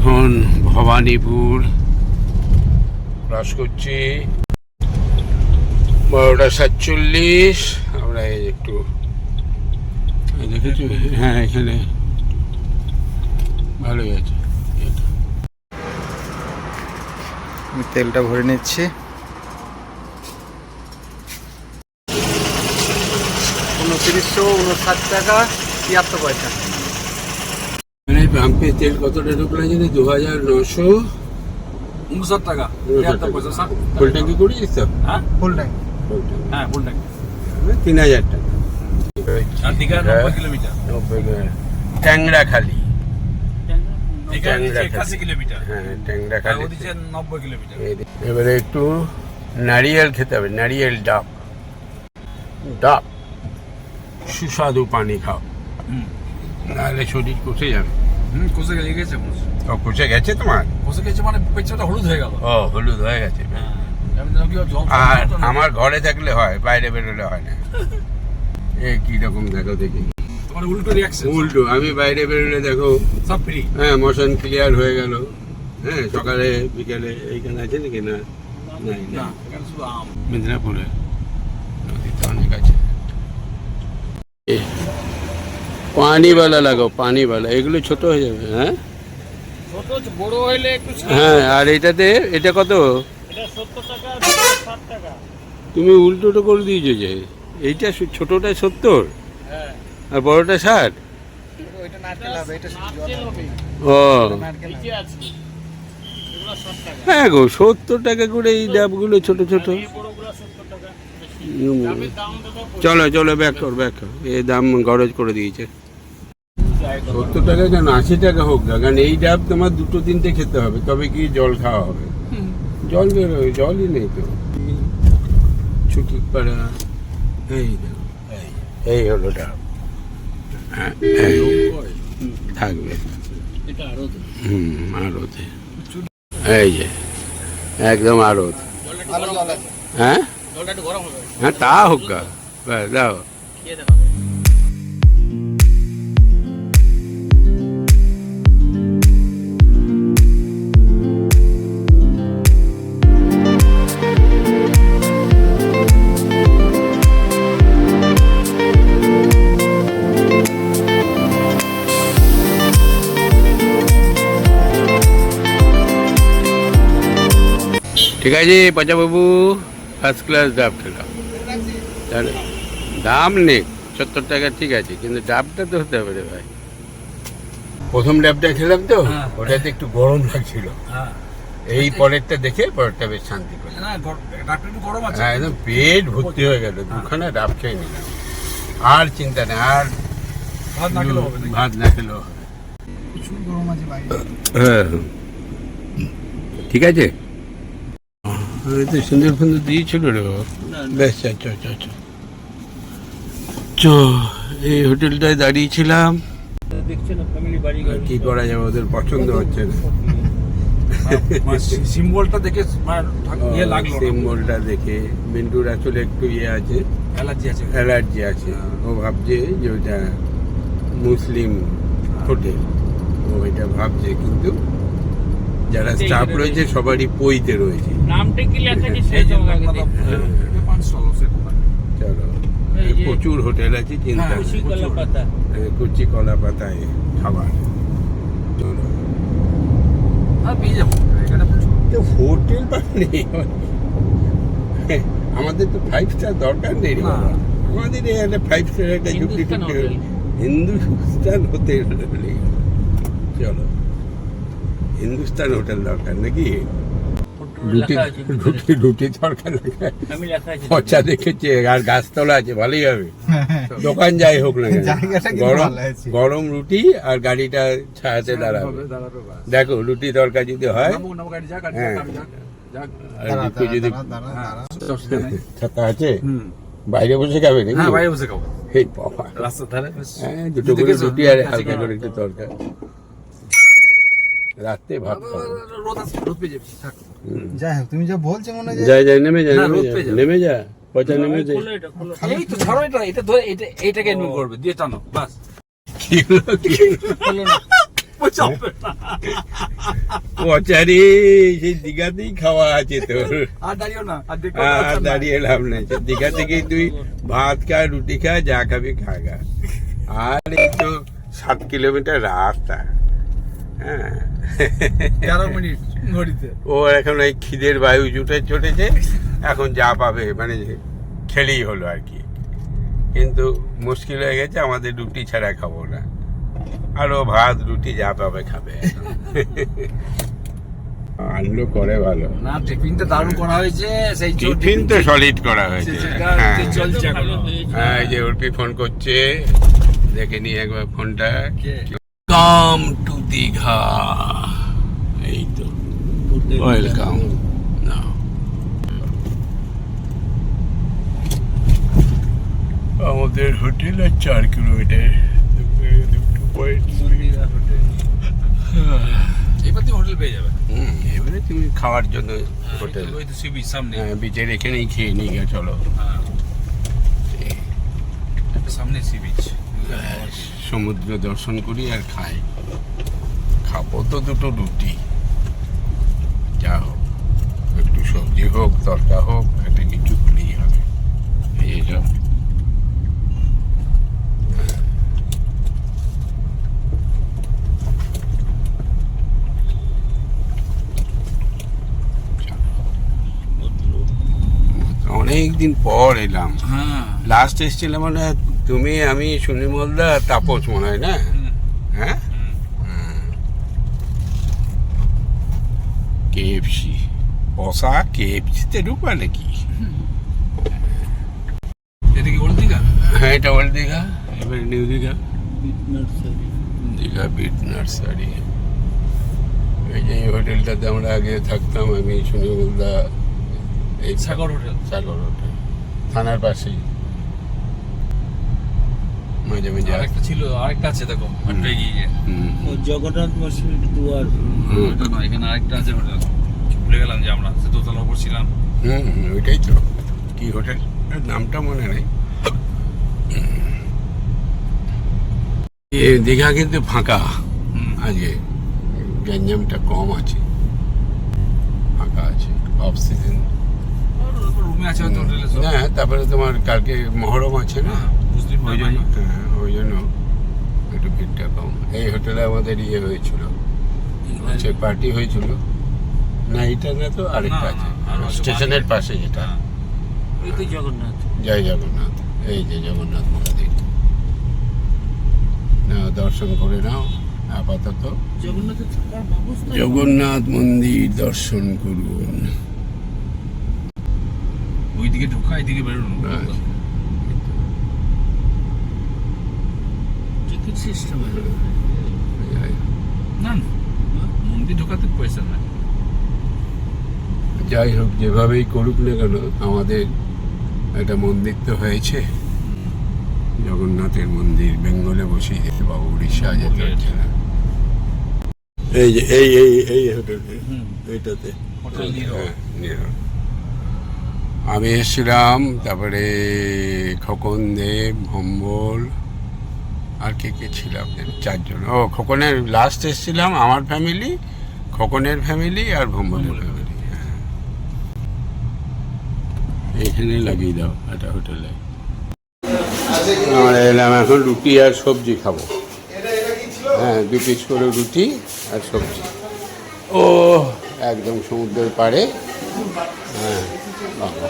এখন ভবানীপুর ক্রস করছি 12:47। আমরা একটু দেখেছি, হ্যাঁ এখানে ভালোই আছে। আমি তেলটা ভরে নিচ্ছি। 2959 টাকা 73 পয়সা। পাম্পে তেল কতটা ঢুকলো জানি? 29 টাকা 73 পয়সা। ফুল ট্যাঙ্কি করিস তো? হ্যাঁ ফুল ট্যাঙ্ক। হ্যাঁ ফুল ট্যাঙ্ক 3000 টাকা। আর দীঘা 90 কিলোমিটার। ট্যাংরা খালি, দীঘা 81 কিলোমিটার। হ্যাঁ ট্যাংরা খালি। ওদিকে 90 কিলোমিটার। এবারে একটু নারিয়েল খেতে হবে, নারিয়েল ডাব। ডাব সুস্বাদু পানি খাও, নাহলে শরীর কষে যাবে। কোষে গেছে। ও কষে গেছে তোমার? কোষে গেছে মানে পেছনটা হলুদ হয়ে গেল। ও হলুদ হয়ে গেছে। আর আমার ঘরে থাকলে হয়, বাইরে বেরোলে হয় না। এ কি রকম দেখো দেখি, তোমার উল্টো রিঅ্যাকশন। উল্টো, আমি বাইরে বেরোলে দেখো সব ফ্রি। হ্যাঁ মোশন ক্লিয়ার হয়ে গেল। হ্যাঁ সকালে বিকেলে এইখানে আছে নাকি? না নাই না, এখানে শুধু আম। মেদিনীপুরে নদীতে অনেক আছে। পানিওয়ালা লাগাও, পানিওয়ালা। এগুলো ছোট হয়ে যাবে। হ্যাঁ ছোট বড় হইলে একটু। হ্যাঁ। আর এটাতে এটা কত? এটা 70 টাকা 60 টাকা। তুমি উল্টোটা করে দিয়েছো যে, এইটা ছোটটা 70 হ্যাঁ আর বড়টা 60। ওইটা নারকেল হবে, এটা নারকেল হবে। ও নারকেল নিচে আছে এগুলো 60 টাকা। হ্যাঁ গো, 70 টাকা করে এই ডাবগুলো ছোট ছোট। এই বড়গুলো 70 টাকা বেশি। দামের দাম তো চলো চলো ব্যাক কর, ব্যাক কর। এই দাম গরজ করে দিয়েছে। 70 টাকা কেন, 80 টাকা হোক না, কারণ এই ডাব তোমার 2-3টে খেতে হবে, তবে কি জল খাওয়া হবে। জল বেরোবে, জলই নেই তো। ছুটি পাড়া, এই দেখো, এই হলো ডাব। হ্যাঁ, থাকবে। এটা আরো আড়তে, এই যে একদম আড়ত। ভালো জল আছে। হ্যাঁ জলটা একটু গরম হবে। হ্যাঁ তা হোক গা, ব্যাস দাও। খেয়ে দেখাবে। ঠিক আছে বাবু, ফার্স্ট ক্লাস ডাব খেলাম। তাহলে দাম নেই 70 টাকা, ঠিক আছে, কিন্তু ডাবটা তো হতে হবে রে ভাই। প্রথম ডাবটা খেলাম তো, ওটাতে একটু গরম লাগছিল। হ্যাঁ এই পরেরটা দেখে পরেরটা বেশ শান্তি পেল। না ডাক্তার একটু গরম আছে। হ্যাঁ একদম পেট ভর্তি হয়ে গেল, দুখানা ডাব খেয়ে নিলাম। আর চিন্তা নেই, আর ভাত না খেলেও হবে। ভাত না খেলেও হবে। প্রচুর গরম আছে বাইরে। হ্যাঁ ঠিক আছে। তো সুন্দর সুন্দর দিয়েছিল রে বাবা। বেশ চ চ চ চ, এই হোটেলটায় দাঁড়িয়েছিলাম। দেখছেন ফ্যামিলি বাড়ি আর কি করা যাবে, ওদের পছন্দ হচ্ছে না। সিম্বলটা দেখে ইয়ে লাগলো। সিম্বলটা দেখে মিন্টুর আসলে একটু ইয়ে আছে, অ্যালার্জি আছে। অ্যালার্জি আছে। ও ভাবছে যে ওইটা মুসলিম হোটেল, ও এটা ভাবছে, কিন্তু যারা স্টাফ রয়েছে সবারই পইতে রয়েছে। নামটা কি লেখা আছে সেই জন্য চলো, প্রচুর হোটেল আছে, চিন্তা নেই। কুচি কলা পাতায় খাবার। চলো, পেয়ে যাবো এখানে প্রচুর। হোটেল নেই আমাদের তো 5 স্টার দরকার নেই রে বাবা। আমাদের এই একটা 5 স্টার একটা যুক্তি হিন্দুস্তান হোটেল। চলো, হিন্দুস্তান হোটেল দরকার নাকি? রুটি দরকার, পচা দেখেছে, আর গাছতলা আছে, ভালোই হবে। দোকান যাই হোক না কেন, গরম রুটি আর গাড়িটা ছায়াতে দাঁড়াবে। দেখো রুটি তরকা যদি হয়, হ্যাঁ যদি ছাতা আছে, বাইরে বসে খাবে নাকি? বাইরে বসে খাবো। এই বাবা, রাস্তার ধারে। হ্যাঁ দুটো করে রুটি আর হালকা করে একটু তরকা। রাতে ভাত খাবো। রোদ পেয়ে যাবি। যাই হোক, তুমি যা বলছো মনে হয় যাই যাই, নেমে যা, হ্যাঁ, নেমে যা, পচা নেমে যা। এই তো ছাড়ো, এটা ধরে এইটাকে এনমিট করবে দিয়ে টানো বাস। পচারে সেই দীঘাতেই খাওয়া আছে তোর, আর দাঁড়িয়েও না আর আর দাঁড়িয়ে লাভ নাই। সে দীঘা থেকেই তুই ভাত খা, রুটি খা, যা খাবি খাগা। আর এই তো 7 কিলোমিটার রাস্তা। হ্যাঁ, 11 মিনিট ঘড়িতে। ও এখন এই খিদের বায়ু জুটে চটেছে, এখন যা পাবে মানে খেলেই হলো আর কি। কিন্তু মুশকিল হয়ে গেছে, আমাদের রুটি ছাড়া খাবো না, আরো ভাত রুটি যা পাবে খাবে। আনলো করে ভালো না, টিফিনটা দারুণ করা হয়েছে। সেই টিফিন তো সলিড করা হয়েছে। হ্যাঁ চলছে এখনো। হ্যাঁ, এই যে উর্পি ফোন করছে, দেখে নি একবার ফোনটা। কাম টু দীঘা, এই তো ওয়েলকাম। আমাদের হোটেল আর 4 কিলোমিটার। এবার তুমি হোটেল পেয়ে যাবে। এবারে তুমি খাওয়ার জন্য হোটেল, ওই তো সি বিচ সামনে। হ্যাঁ বিচের এখানেই খেয়ে নিয়ে গিয়ে চলো। সামনে সি বিচ। সমুদ্র দর্শন করি আর খাই। খাবো তো দুটো রুটি, যা হোক, একটু সবজি হোক, তরকা হোক, একটা কিছু হলেই হবে। এইসব অনেকদিন পর এলাম। হ্যাঁ, লাস্ট এসেছিলাম মানে তুমি, আমি, সুনিমলদা, তাপস মনে হয় না? হ্যাঁ, কেএফসি পসা, কেএফসিতে ঢুকবা নাকি? এটা কি ওল্ড দীঘা? হ্যাঁ, এটা ওল্ড দীঘা, এবার নিউ দীঘা। দীঘা বিট নার্সারি। এই যে হোটেলটাতে আমরা আগে থাকতাম, আমি, সুনিমলদা। এই সাগর হোটেল। সাগর হোটেল থানার পাশেই। মাঝে মাঝে আরেকটা ছিল, আরেকটা আছে দেখো, একটু এগিয়ে গিয়ে। জগন্নাথ মশির দুয়ার। ওটা না, এখানে আরেকটা আছে হোটেল, ভুলে গেলাম যে আমরা সে দোতলা উপর ছিলাম। ওইটাই তো, কি হোটেল নামটা মনে নেই। দীঘা কিন্তু ফাঁকা আজকে, গ্যাঞ্জামটা কম আছে, ফাঁকা আছে, অফ সিজন। রুমে আছে হয়তো হোটেলে সব। না, তারপরে তোমার কালকে মহরম আছে না, মুসলিম ওই জন্য, হ্যাঁ ওই জন্য একটু ভিড়টা কম। এই হোটেলে আমাদের ইয়ে হয়েছিল, হচ্ছে পার্টি হয়েছিল। না এটা না তো, আরেকটা না, আছে আর আছে স্টেশনের বাড়ি। পাশে, যেটা এই তো জগন্নাথ। জয় জগন্নাথ। এই যে জগন্নাথ মন্দির, নাও দর্শন করে নাও আপাতত। জগন্নাথের থাকার ব্যবস্থা। জগন্নাথ মন্দির দর্শন করুন। ওইদিকে ঢোকা, এইদিকে বেরোনো। ব্যাস। Ticket system. না না, মন্দির ঢোকাতে পয়সা নাই। যাই হোক, যেভাবেই করুক না কেন, আমাদের একটা মন্দির তো হয়েছে, জগন্নাথের মন্দির। বেঙ্গলে বসেই যেতে পাবো, উড়িষ্যা যেতে হচ্ছে না। এই যে এই হোটেলে, এইটাতে হোটেল নিরো। হ্যাঁ, নিরো। আমি এসেছিলাম, তারপরে খোকন দেব, ভম্বল, আর কে কে ছিলাম, 4 জন। ও খোকনের লাস্ট এসেছিলাম, আমার ফ্যামিলি, খোকনের ফ্যামিলি আর ভম্বলের ফ্যামিলি। হ্যাঁ, এইখানে লাগিয়ে দাও একটা হোটেলে। আমরা এলাম এখন রুটি আর সবজি খাবো। হ্যাঁ, 2 পিস করে রুটি আর সবজি। ও একদম সমুদ্রের পাড়ে। হ্যাঁ, বাবা,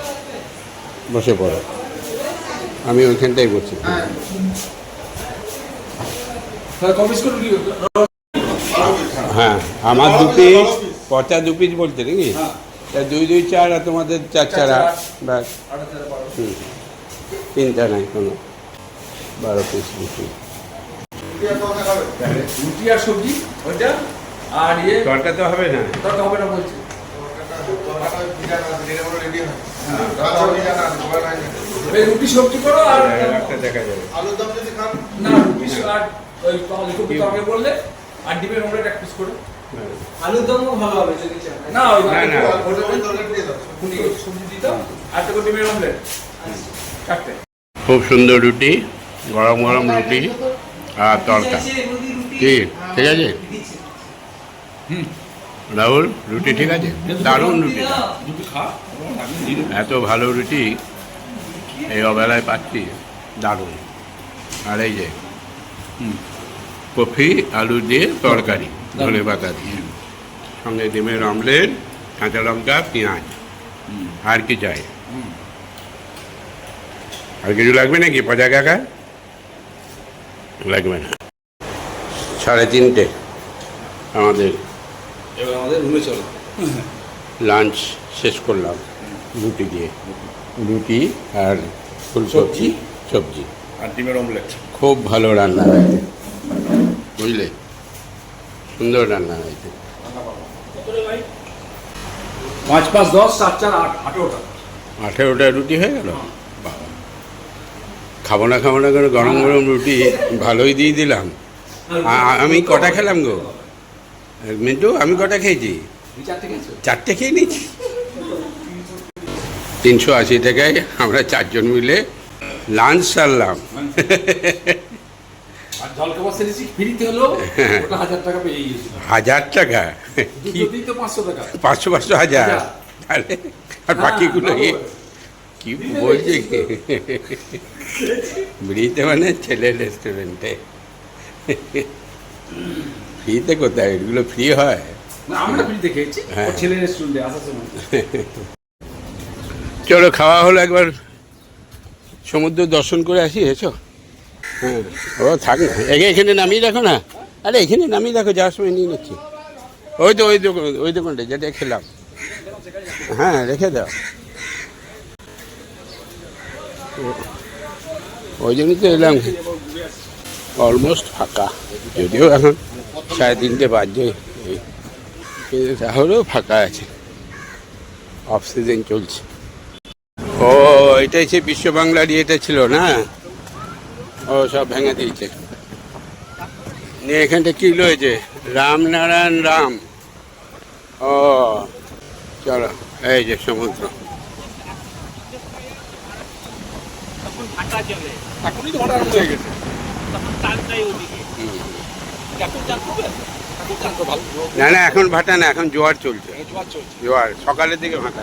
বসে পড়ো, আমি ওইখানটাই বসি। হ্যাঁ, আমার 2 পিস, পচা 2 পিস বলছে নাকি? তা 2 2 4, আর তোমাদের 4 4 ব্যাস। চিন্তা নাই কোনো, 12 পিস রুটি। রুটি আর সবজি ওইটা, আর ইয়ে তরকা তো হবে না। তরকা হবে না বলছে। এই রুটি সবজি করো, আর একটা দেখা যাবে। না রুটি আর ওই ফুলকপি তরকারি বললে, আর ডিমের অমলেট এক পিস করে। আলুর দমও ভালো হবে যদি চান। না ওই না, না। সবজি দিতাম, আর তো ডিমের অমলেট 4টে। খুব সুন্দর রুটি, গরম গরম রুটি আর তরকা। কি ঠিক আছে? রাহুল রুটি ঠিক আছে? দারুণ রুটি, দুটো খা আমি দিয়ে দেবো। এত ভালো রুটি এই অবেলায় পাচ্ছি, দারুণ। আর এই যে কফি আলু দিয়ে তরকারি, ধনে পাতা দিয়ে, সঙ্গে ডিমের অমলেট, কাঁচা লঙ্কা, পেঁয়াজ। আর কি চাই? আর কিছু লাগবে নাকি পচা কাকা? লাগবে না। 3:30 আমাদের এবার আমাদের রুমে চলো। লাঞ্চ শেষ করলাম রুটি দিয়ে, রুটি আর ফুলসবজি, সবজি। আর ডিমের অমলেট। খুব ভালো রান্না হয়েছে, বুঝলে, সুন্দর রান্না হয়েছে। 5 5 10 7 4 8 18টা। 18টা রুটি হয়ে গেল। বাবা, খাবো না করে গরম গরম রুটি ভালোই দিয়ে দিলাম। আমি কটা খেলাম গো মিন্টু? আমি কটা খেয়েছি? তুমি 4টে খেয়েছো? 4টে খেয়ে নিচ্ছি। 380 টাকায় আমরা 4 জন মিলে লাঞ্চ সারলাম। আর জলখাবার সেরেছি ফ্রিতে হলো, ওটা 1000 টাকা পেয়ে গেছি। 1000 টাকা? দুটোতেই তো 500 টাকা। 500 1000? তাহলে আর বাকিগুলো কি বলছে কি? ফ্রিতে মানে ছেলের রেস্টুরেন্টে, ফ্রিতে কোথায়? এগুলো ফ্রি হয়? না, আমরা ফ্রিতে খেয়েছি। হ্যাঁ। ওর ছেলের রেস্টুরেন্টে আসার সময়। চলো, খাওয়া হলো, একবার সমুদ্র দর্শন করে আসি। এসো। হ্যাঁ, ও থাক না, এখানে নামিয়ে রাখো না। আরে এখানে নামিয়ে রাখো, যাওয়ার সময় নিয়ে নিচ্ছি। ওই দোকানটা যেটা খেলাম, হ্যাঁ রেখে দাও। ওই জন্যই তো এলাম। অলমোস্ট ফাঁকা, যদিও এখন 3:30 বাজে, কিন্তু তাহলেও ফাঁকা আছে, অফ সিজন চলছে। ও, এটাই সে বিশ্ব বাংলার ইয়েটা ছিল না? ও সব ভেঙে দিয়েছে। এখানটা কি রয়েছে? রামনারায়ণ রাম। ও চলো, এই যে সমুদ্র। তখন ফাঁকা চলে, এখনই তো ভাড়া আরম্ভ হয়ে গেছে। তখন টানটাই ওদিকে। এখন জানতে হবে? এখন জানতে ভালো। না, এখন ভাটা না, এখন জোয়ার চলছে। জোয়ার চলছে। জোয়ার সকালের দিকে ভাটা,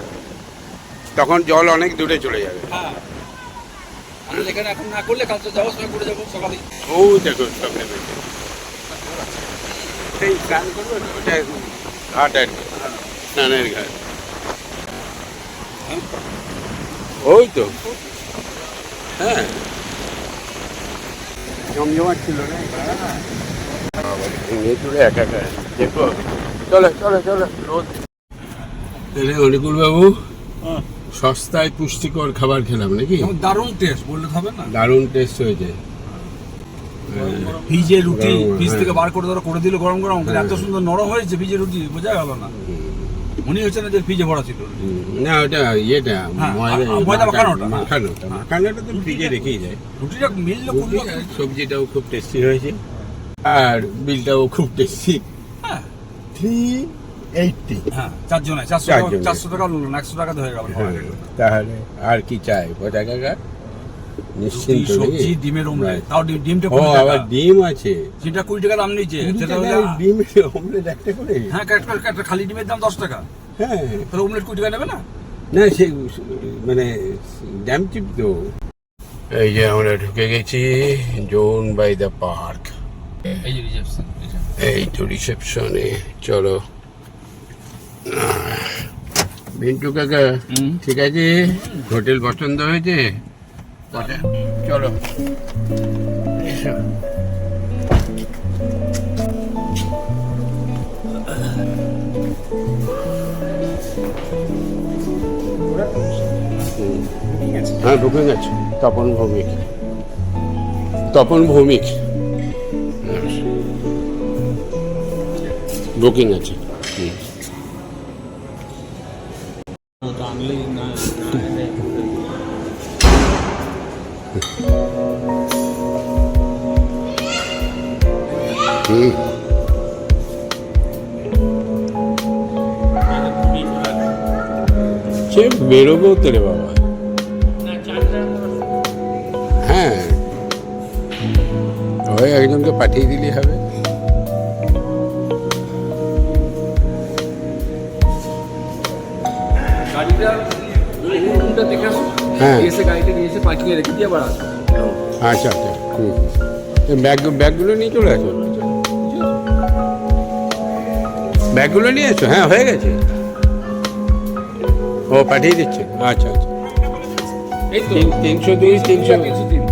তখন জল অনেক দূরে চলে যাবে। হ্যাঁ। আমি এখানে এখন না করলে কালকে যাওয়ার সময় করে যাবো সকালে। ও দেখো সব নেমেছে। সেই স্নান করবো না, ওটা ঘাট আর কি, স্নানের ঘাট। ওই তো, হ্যাঁ জমজমাট ছিল না, ভেঙে চুড়ে একাকার। দেখো, চলো রোদ। তাহলে অনুকূল বাবু, সস্তায় পুষ্টিকর খাবার খেলাম নাকি? দারুণ টেস্ট, বললে হবে না? দারুণ টেস্ট হয়েছে। ভিজে রুটি গরম, ফ্রিজ হ্যাঁ। থেকে বার করে দিল গরম গরম, এত সুন্দর নরম হয়েছে ভিজে রুটি, বোঝা গেল না। মনে হচ্ছে না যে ফ্রিজে ভরা ছিল। না, ওটা ইয়েটা হ্যাঁ, ময়দা মাখানোটা। মাখানোটা তো ফ্রিজে রেখেই যায়। রুটিটা মিললে খুব সবজিটাও খুব টেস্টি হয়েছে, আর বিলটাও খুব টেস্টি। হ্যাঁ 380। হ্যাঁ, 4 জনে 400 টাকা নিল না, 100 টাকা হয়ে গেল। তাহলে আর কি চাই পচা কাকা? নিশ্চিন্ত সবজি, ডিমের অমলেট, তাও ডিমটা ও 20 টাকা। আবার ডিম আছে, সেটা 20 টাকা দাম নিয়েছে। সেটা ডিমের অমলেট একটা করে। হ্যাঁ, একটা খালি ডিমের দাম 10 টাকা। হ্যাঁ, তাহলে অমলেট 20 টাকা নেবে না? না সে মানে ড্যাম চিপ তো। এই যে আমরা ঢুকে গেছি জোন বাই দ্য পার্ক। এই যে রিসেপশন। এই তো রিসেপশনে। চলো মিন্টু কাকা, ঠিক আছে, হোটেল পছন্দ হয়েছে? চলো এসো। হ্যাঁ, বুকিং আছে। তপন ভৌমিক বুকিং আছে। আনলেই না সে বেরোবেও তো রে বাবা। হ্যাঁ, ওই একজনকে পাঠিয়ে দিলেই হবে। গাড়িটা রুমটা দেখে আসো, হ্যাঁ। এসে গাড়িটা নিয়ে এসে পার্কিংয়ে রেখে দিয়ে আবার আসো। আচ্ছা আচ্ছা হুম ব্যাগগুলো নিয়ে চলে আসো, ব্যাগগুলো নিয়ে এসো। হ্যাঁ হয়ে গেছে, ও পাঠিয়ে দিচ্ছে। আচ্ছা আচ্ছা এই তো 302 300 303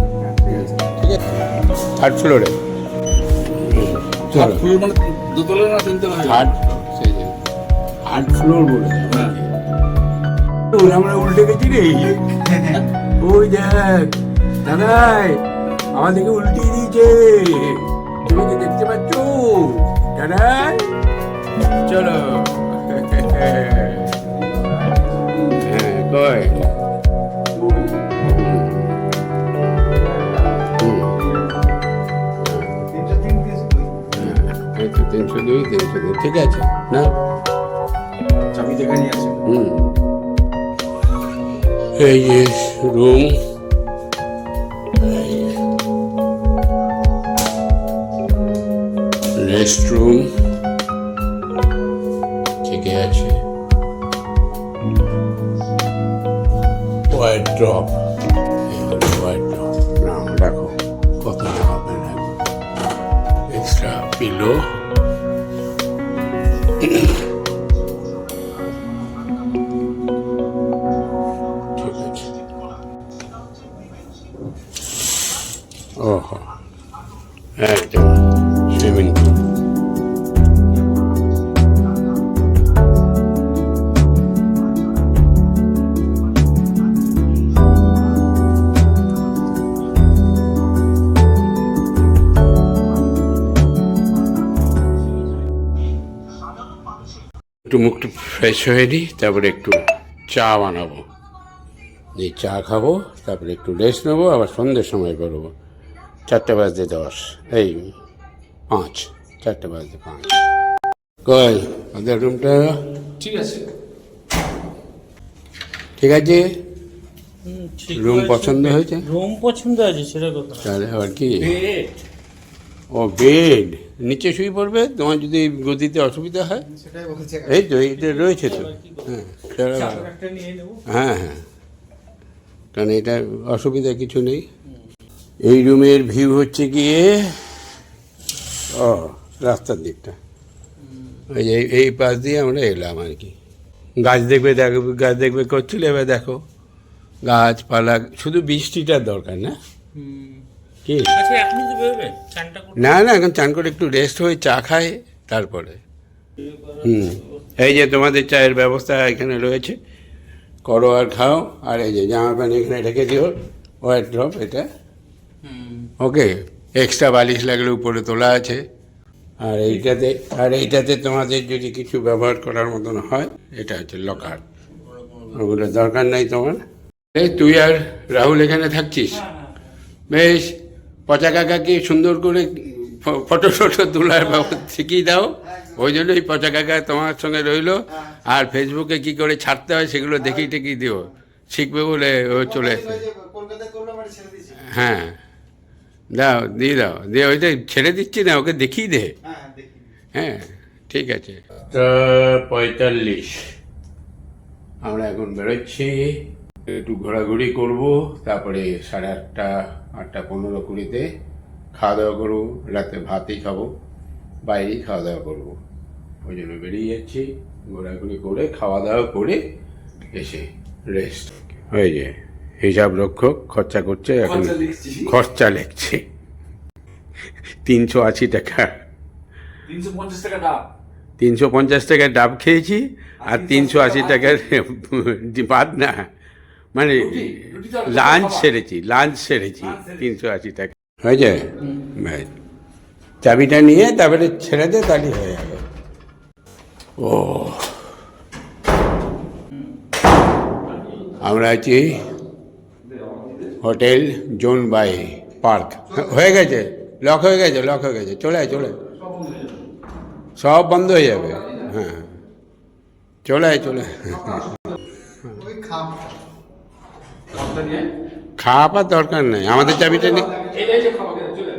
ঠিক আছে, থার্ড ফ্লোরে। থার্ড ফ্লোর মানে দোতলা না তিনতলা? থার্ড থার্ড ফ্লোর বলে হ্যাঁ। আমরা উল্টে গেছি রে। ওই দেখ দাদাই আমাদেরকে উল্টিয়ে দিয়েছে, তুমি কি দেখতে পাচ্ছ দাদাই? চলো হ্যাঁ কয় এই তো 302 ঠিক আছে না? চাবি দেখে নিয়ে আসো। হুম এই যে রুম, রেস্ট রুম ঠিক আছে, হোয়াইট ড্রপ, হোয়াইট ড্রপ নাও দেখো কত টাকা পেলাম, এক্সট্রা পিলো, ঠিক আছে। ওহো একদম সুইমিং পুল। একটু মুখটা ফ্রেশ হয়ে নিই, তারপরে একটু চা বানাবো, এই চা খাবো, তারপরে একটু রেস্ট নেবো, আবার সন্ধ্যের সময় বেরোবো। 4:10 এই 5 4:05 কই ওদের রুমটা ঠিক আছে। ঠিক আছে, রুম পছন্দ হয়েছে? রুম পছন্দ আছে, সেটা কথা না। তাহলে আবার কি? বেড ও বেড, নিচে শুয়ে পড়বে, তোমার যদি গদিতে অসুবিধা হয়। এই তো এইটা রয়েছে তো, হ্যাঁ সেটা ভালো। একটা নিয়ে নেবো। হ্যাঁ হ্যাঁ, কারণ এটা অসুবিধা কিছু নেই। এই রুমের ভিউ হচ্ছে গিয়ে ও রাস্তার দিকটা, ওই যে এই পাশ দিয়ে আমরা এলাম আর কি। গাছ দেখবে গাছ দেখবে করছিল, এবার দেখো গাছপালা, শুধু বৃষ্টিটার দরকার না কি? আচ্ছা আপনি তো বেরোবেন চানটা করতে? না না, এখন চান করে একটু রেস্ট হয়ে চা খায় তারপরে। এই যে তোমাদের চায়ের ব্যবস্থা এখানে রয়েছে, করো আর খাও। আর এই যে জামা প্যান্ট এখানে রেখে দিও, হোয়াইট ড্রপ এটা, ওকে। এক্সট্রা বালিশ লাগলে উপরে তোলা আছে। আর এইটাতে তোমাদের যদি কিছু ব্যবহার করার মতন হয়, এটা হচ্ছে লকার, ওগুলো দরকার নাই তোমার। এই তুই আর রাহুল এখানে থাকছিস, বেশ পচা কাকাকে সুন্দর করে ফটো তোলার ব্যবস্থা শিখিয়ে দাও। ওই জন্যই পচা কাকা তোমার সঙ্গে রইলো। আর ফেসবুকে কি করে ছাড়তে হয় সেগুলো দেখিয়ে টেকিয়ে দিও, শিখবে বলে ও চলে এসে। হ্যাঁ দাও, দিয়ে ওইটা ছেড়ে দিচ্ছি না, ওকে দেখিয়ে দে। হ্যাঁ ঠিক আছে। 45 আমরা এখন বেরোচ্ছি, একটু ঘোরাঘুরি করব, তারপরে 8:30 8:15 20 খাওয়া দাওয়া করবো। রাতে ভাতই খাবো, বাইরেই খাওয়া দাওয়া করবো, ওই জন্য বেরিয়ে যাচ্ছি। ঘোরাঘুরি করে খাওয়া দাওয়া করে এসে রেস্ট। ওই যে হিসাব রক্ষক খরচা করছে, এখন খরচা লিখছে 380 টাকা। 350 টাকা ডাব, 350 টাকার ডাব খেয়েছি, আর 380 টাকার বাদ না, মানে লাঞ্চ সেরেছি 380 টাকা হয়ে যায়। চাবিটা নিয়ে তারপরে ছেড়ে দে, তাহলেই হয়ে যাবে। ও আমরা আছি হোটেল জোন বাই পার্ক। হয়ে গেছে, লক হয়ে গেছে, চলে আয় সব বন্ধ হয়ে যাবে। হ্যাঁ চলে আয় খাওয়ার দরকার নেই, আমাদের চাবিটা নেই। এই যে খাওয়া চলে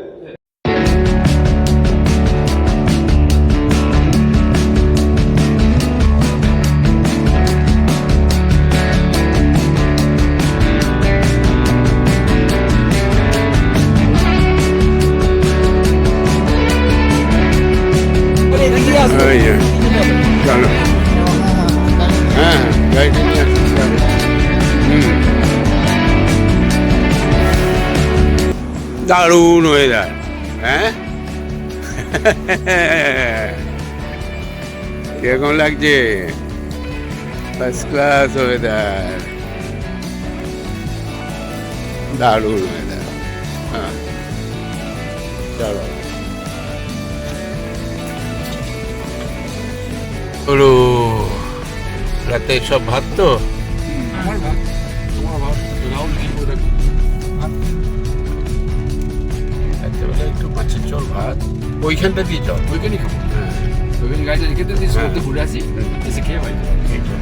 দারুণ ওয়েদার, হ্যাঁ? কিরকম লাগছে? ফার্স্ট ক্লাস ওয়েদার, দারুণ ওয়েদার। হ্যাঁ, চলো হলো রাতে সব ভাত তো আমার ভাত, তোমার ভাত, রাহুল কি করে রাখি? রাত্রেবেলা একটু মাছের ঝোল ভাত, ওইখানটা দিয়ে চল। ওইখানেই খাবো। হ্যাঁ, ওইখানে গাড়িটা রেখে দিয়ে হ্যাঁ। ঘুরে আসি, এসে খেয়ে বাড়ি যাবো। এই চল।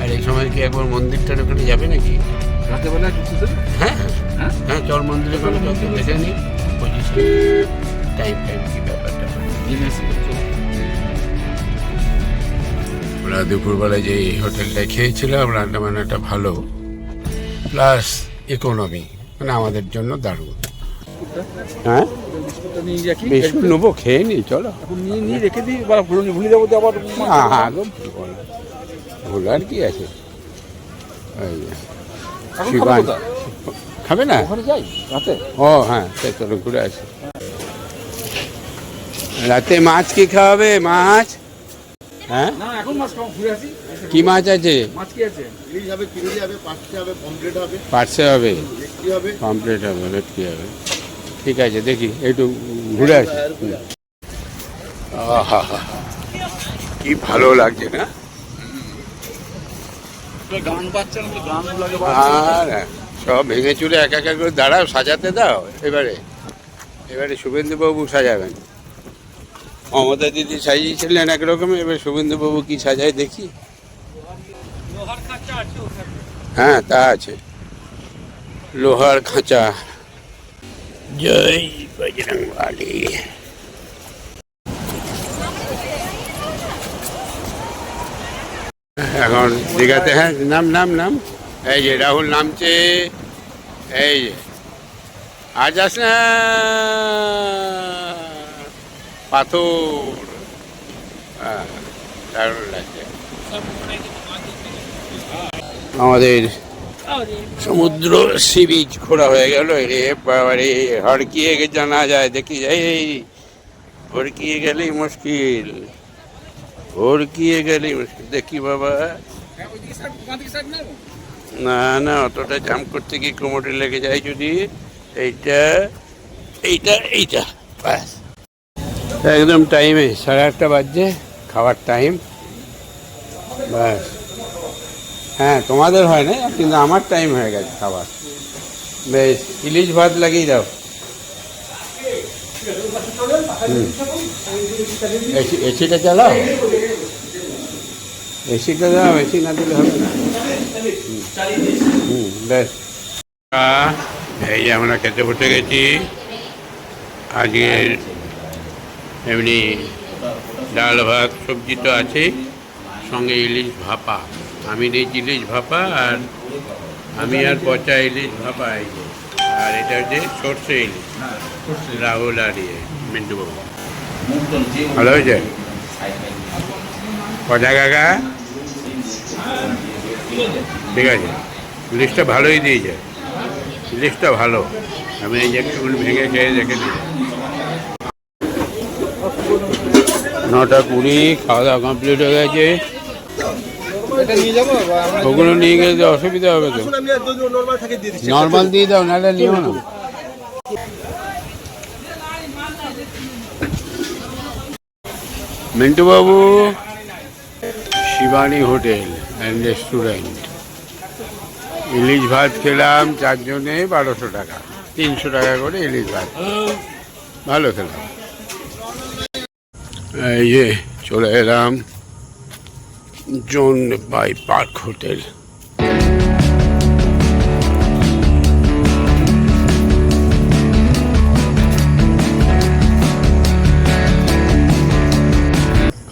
আর এই সময় কি একবার মন্দিরটার ওখানে যাবে নাকি? রাতেবেলা ঢুকতে দেবে? হ্যাঁ হ্যাঁ? হ্যাঁ, চল মন্দিরে চল, দেখে নি টাইম কি ব্যাপারটা। জেনে আসি, চলো। আমরা দুপুরবেলায় যে হোটেলটায় খেয়েছিলাম, রান্না বান্নাটা ভালো, প্লাস ইকোনমি, মানে আমাদের জন্য দারুণ। হ্যাঁ, বিস্কুটটা নিয়ে রাখি, বিস্কুট নেবো, খেয়ে নি চলো। এখন নিয়ে রেখে দিই, বা ভুলে যাবো তো আবার। ভুলার কি আছে? ওই যে, এখন খাবো শিবান কোথায়? খাবে না? ওখানে যাই রাতে। ও হ্যাঁ, তাই চলো ঘুরে আসি। রাতে মাছ কি খাওয়াবে? মাছ? হ্যাঁ, না, এখন মাছ খাবো, ঘুরে আসি। কি মাছ আছে? মাছ কি আছে? ইলিশ হবে, চিংড়ি হবে, পাঁচটা হবে, পমফ্রেট হবে, পার্সে হবে, ভেটকি হবে। কমপ্লিট হবে, ভেটকি হবে। ঠিক আছে, দেখি একটু ঘুরে আসি। আহা, কি ভালো লাগছে না? গান পাচ্ছে না, গান লাগে। আর সব ভেঙে চুরে এক এক করে দাঁড়াও, সাজাতে দাও। এবারে শুভেন্দুবাবু সাজাবেন। মমতা দিদি সাজিয়েছিলেন একরকম, এবার শুভেন্দুবাবু কি সাজায় দেখি। লোহার খাঁচা আছে ওখানে। হ্যাঁ, তা আছে, লোহার খাঁচা। জয় বজরংবলী। এখন দীঘাতে, হ্যাঁ, নাম এই যে রাহুল নামছে, এই যে আর যাস না, পাথর। হ্যাঁ, দারুণ লাগছে। আমাদের সমুদ্র সি বিচ ঘোরা হয়ে গেল। রে বাবারে, হড়কিয়ে জানা যায়, দেখি যাই, হড়কিয়ে গেলেই মুশকিল, দেখি বাবা। না, অতটা জাম করতে গিয়ে কোমরে লেগে যায় যদি। এইটা ব্যাস, একদম টাইমে 8:30 বাজছে, খাওয়ার টাইম ব্যাস। হ্যাঁ, তোমাদের হয় না, কিন্তু আমার টাইম হয়ে গেছে খাবার। বেশ, ইলিশ ভাত লাগিয়ে দাও। এসিটা চালাও, এসিটা দাও, এসি না দিলে হবে না। বেশ, এই যে আমরা খেতে বসে গেছি। আজকে এমনি ডাল ভাত সবজি তো আছে, সঙ্গে ইলিশ ভাপা। আমি দিয়েছি ইলিশ ভাপা, আর আমি আর পচা ইলিশ ভাপা। এই যে, আর এটা হচ্ছে সর্ষে ইলিশ, রাহুল আর মিন্টু বাবু। ভালো হয়েছে? পচা কাকা ঠিক আছে, ইলিশটা ভালোই দিয়েছে, ইলিশটা ভালো। আমি এই যে একটু ভেঙে খেয়ে দেখে দিই। 9:20, খাওয়া দাওয়া কমপ্লিট হয়ে গেছে। ওগুলো নিয়ে গেলে তো অসুবিধা হবে তো। নর্মাল দিয়ে দাও, নাহলে নিও না। মিন্টু বাবু, শিবানী হোটেল অ্যান্ড রেস্টুরেন্ট। ইলিশ ভাত খেলাম 4 জনে, 1200 টাকা, 300 টাকা করে ইলিশ ভাত, ভালো খেলাম। এই যে চলে এলাম জোন বাই পার্ক হোটেল।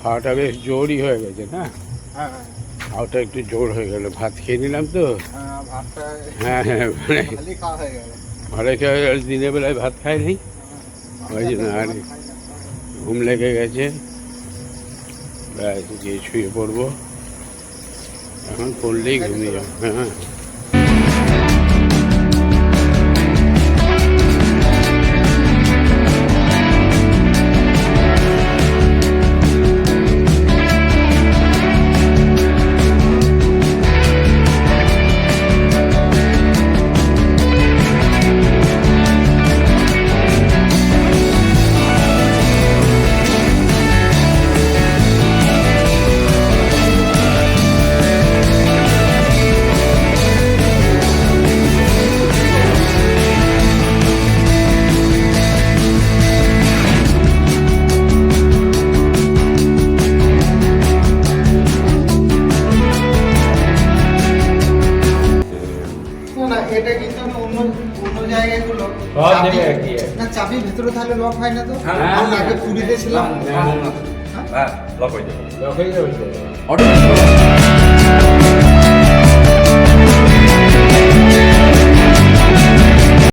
খাওয়াটা বেশ জোরই হয়ে গেছে না? খাওয়াটা একটু জোর হয়ে গেল, ভাত খেয়ে নিলাম তো। হ্যাঁ, মানে ভালো খেয়ে গেল, দিনের বেলায় ভাত খাইনি, ওই জন্য আর ঘুম লেগে গেছে। ব্যাস, গিয়ে শুয়ে পড়বো, এখন পড়লেই ঘুমিয়ে যাবো। হ্যাঁ। এটা কিন্তু আমি অন্য অন্য জায়গায় গুলো সব জায়গায় একই আছে। না চাবি ভিতরে তাহলে লক হয় না তো হ্যাঁ, আমি আগে পুরীতে ছিলাম হ্যাঁ লক হয়ে যাবে লক হয়ে যাবে তো।